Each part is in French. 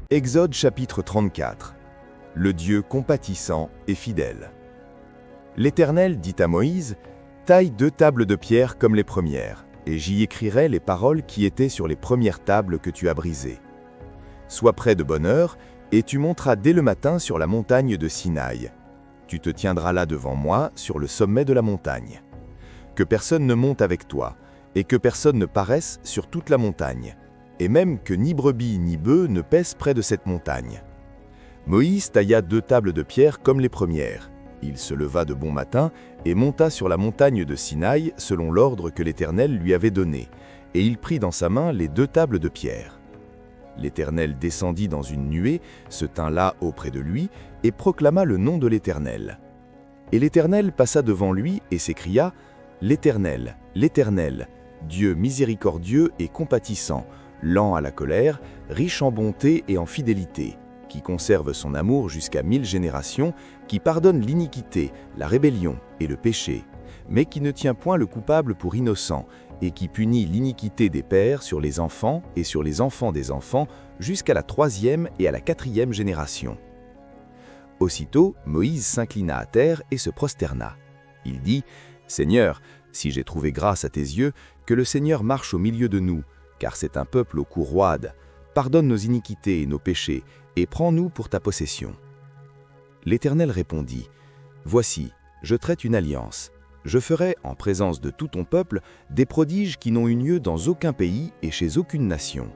Exode chapitre 34. Le Dieu compatissant et fidèle. L'Éternel dit à Moïse, « Taille 2 tables de pierre comme les premières, et j'y écrirai les paroles qui étaient sur les premières tables que tu as brisées. Sois prêt de bonne heure, et tu monteras dès le matin sur la montagne de Sinaï. Tu te tiendras là devant moi, sur le sommet de la montagne. Que personne ne monte avec toi, et que personne ne paraisse sur toute la montagne, et même que ni brebis ni bœufs ne pèsent près de cette montagne. » Moïse tailla 2 tables de pierre comme les premières. Il se leva de bon matin et monta sur la montagne de Sinaï selon l'ordre que l'Éternel lui avait donné, et il prit dans sa main les 2 tables de pierre. L'Éternel descendit dans une nuée, se tint là auprès de lui, et proclama le nom de l'Éternel. Et l'Éternel passa devant lui et s'écria, « L'Éternel, l'Éternel, Dieu miséricordieux et compatissant, lent à la colère, riche en bonté et en fidélité, qui conserve son amour jusqu'à 1000 générations, qui pardonne l'iniquité, la rébellion et le péché, mais qui ne tient point le coupable pour innocent, et qui punit l'iniquité des pères sur les enfants et sur les enfants des enfants, jusqu'à la 3e et à la 4e génération. » Aussitôt, Moïse s'inclina à terre et se prosterna. Il dit, « Seigneur, si j'ai trouvé grâce à tes yeux, que le Seigneur marche au milieu de nous, car c'est un peuple au cou roide. Pardonne nos iniquités et nos péchés, et prends-nous pour ta possession. » L'Éternel répondit, « Voici, je traite une alliance. Je ferai, en présence de tout ton peuple, des prodiges qui n'ont eu lieu dans aucun pays et chez aucune nation.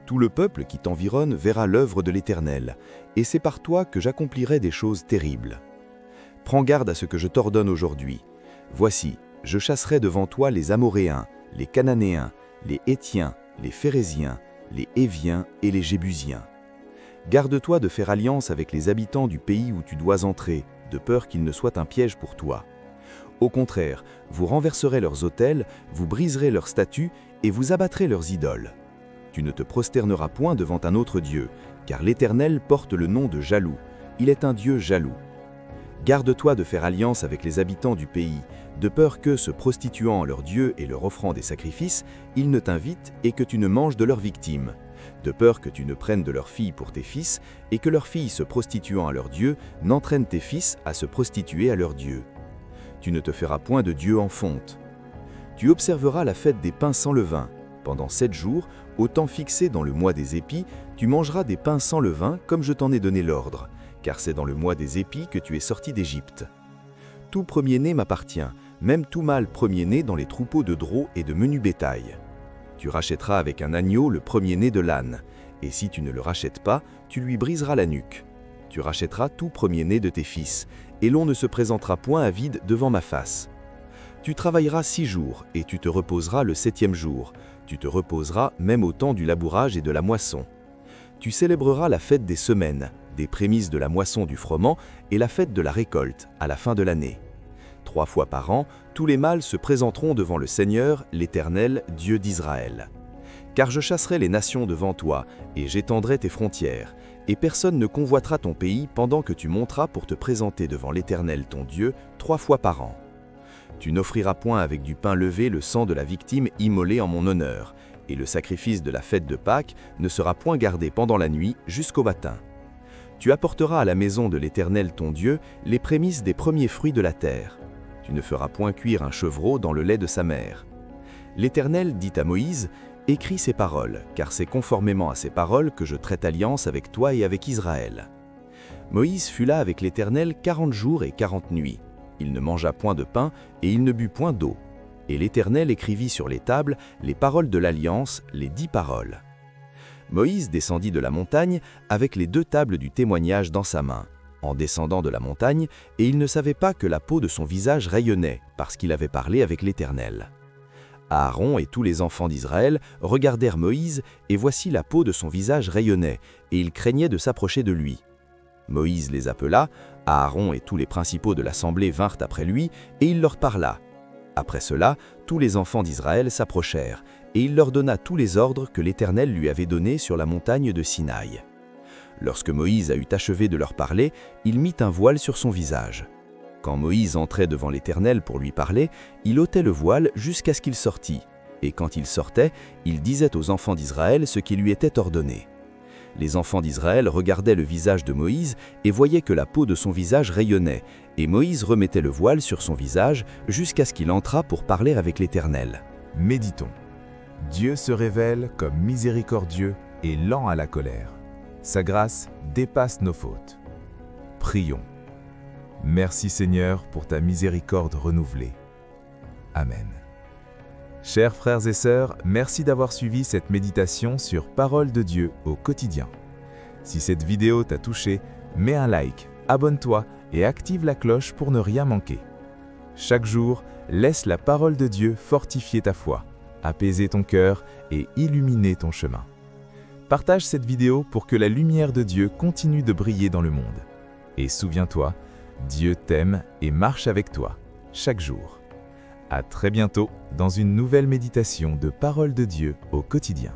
Tout le peuple qui t'environne verra l'œuvre de l'Éternel, et c'est par toi que j'accomplirai des choses terribles. Prends garde à ce que je t'ordonne aujourd'hui. Voici, je chasserai devant toi les Amoréens, les Cananéens, les Hétiens, les Phéréziens, les Héviens et les Jébusiens. Garde-toi de faire alliance avec les habitants du pays où tu dois entrer, de peur qu'ils ne soient un piège pour toi. Au contraire, vous renverserez leurs autels, vous briserez leurs statues et vous abattrez leurs idoles. Tu ne te prosterneras point devant un autre Dieu, car l'Éternel porte le nom de jaloux. Il est un Dieu jaloux. Garde-toi de faire alliance avec les habitants du pays, de peur que, se prostituant à leurs dieux et leur offrant des sacrifices, ils ne t'invitent et que tu ne manges de leurs victimes. De peur que tu ne prennes de leurs filles pour tes fils, et que leurs filles se prostituant à leurs dieux n'entraînent tes fils à se prostituer à leurs dieux. Tu ne te feras point de dieu en fonte. Tu observeras la fête des pains sans levain. Pendant 7 jours, au temps fixé dans le mois des épis, tu mangeras des pains sans levain comme je t'en ai donné l'ordre, car c'est dans le mois des épis que tu es sorti d'Égypte. Tout premier-né m'appartient, même tout mâle premier-né dans les troupeaux de drôts et de menu bétail. Tu rachèteras avec un agneau le premier-né de l'âne, et si tu ne le rachètes pas, tu lui briseras la nuque. Tu rachèteras tout premier-né de tes fils, et l'on ne se présentera point à vide devant ma face. Tu travailleras 6 jours, et tu te reposeras le 7e jour. Tu te reposeras même au temps du labourage et de la moisson. Tu célébreras la fête des semaines, des prémices de la moisson du froment et la fête de la récolte, à la fin de l'année. 3 fois par an, tous les mâles se présenteront devant le Seigneur, l'Éternel, Dieu d'Israël. Car je chasserai les nations devant toi, et j'étendrai tes frontières, et personne ne convoitera ton pays pendant que tu monteras pour te présenter devant l'Éternel ton Dieu 3 fois par an. Tu n'offriras point avec du pain levé le sang de la victime immolée en mon honneur, et le sacrifice de la fête de Pâques ne sera point gardé pendant la nuit jusqu'au matin. Tu apporteras à la maison de l'Éternel ton Dieu les prémices des premiers fruits de la terre. Tu ne feras point cuire un chevreau dans le lait de sa mère. L'Éternel dit à Moïse, « Écris ces paroles, car c'est conformément à ces paroles que je traite alliance avec toi et avec Israël. » Moïse fut là avec l'Éternel 40 jours et 40 nuits. Il ne mangea point de pain et il ne but point d'eau. Et l'Éternel écrivit sur les tables les paroles de l'alliance, les 10 paroles. Moïse descendit de la montagne avec les 2 tables du témoignage dans sa main, en descendant de la montagne, et il ne savait pas que la peau de son visage rayonnait, parce qu'il avait parlé avec l'Éternel. Aaron et tous les enfants d'Israël regardèrent Moïse, et voici la peau de son visage rayonnait, et ils craignaient de s'approcher de lui. Moïse les appela, Aaron et tous les principaux de l'assemblée vinrent après lui, et il leur parla. Après cela, tous les enfants d'Israël s'approchèrent, et il leur donna tous les ordres que l'Éternel lui avait donnés sur la montagne de Sinaï. Lorsque Moïse a eu achevé de leur parler, il mit un voile sur son visage. Quand Moïse entrait devant l'Éternel pour lui parler, il ôtait le voile jusqu'à ce qu'il sortît, et quand il sortait, il disait aux enfants d'Israël ce qui lui était ordonné. Les enfants d'Israël regardaient le visage de Moïse et voyaient que la peau de son visage rayonnait, et Moïse remettait le voile sur son visage jusqu'à ce qu'il entrât pour parler avec l'Éternel. Méditons. Dieu se révèle comme miséricordieux et lent à la colère. Sa grâce dépasse nos fautes. Prions. Merci Seigneur pour ta miséricorde renouvelée. Amen. Chers frères et sœurs, merci d'avoir suivi cette méditation sur Parole de Dieu au quotidien. Si cette vidéo t'a touché, mets un like, abonne-toi et active la cloche pour ne rien manquer. Chaque jour, laisse la parole de Dieu fortifier ta foi, apaiser ton cœur et illuminer ton chemin. Partage cette vidéo pour que la lumière de Dieu continue de briller dans le monde. Et souviens-toi, Dieu t'aime et marche avec toi, chaque jour. À très bientôt dans une nouvelle méditation de Parole de Dieu au quotidien.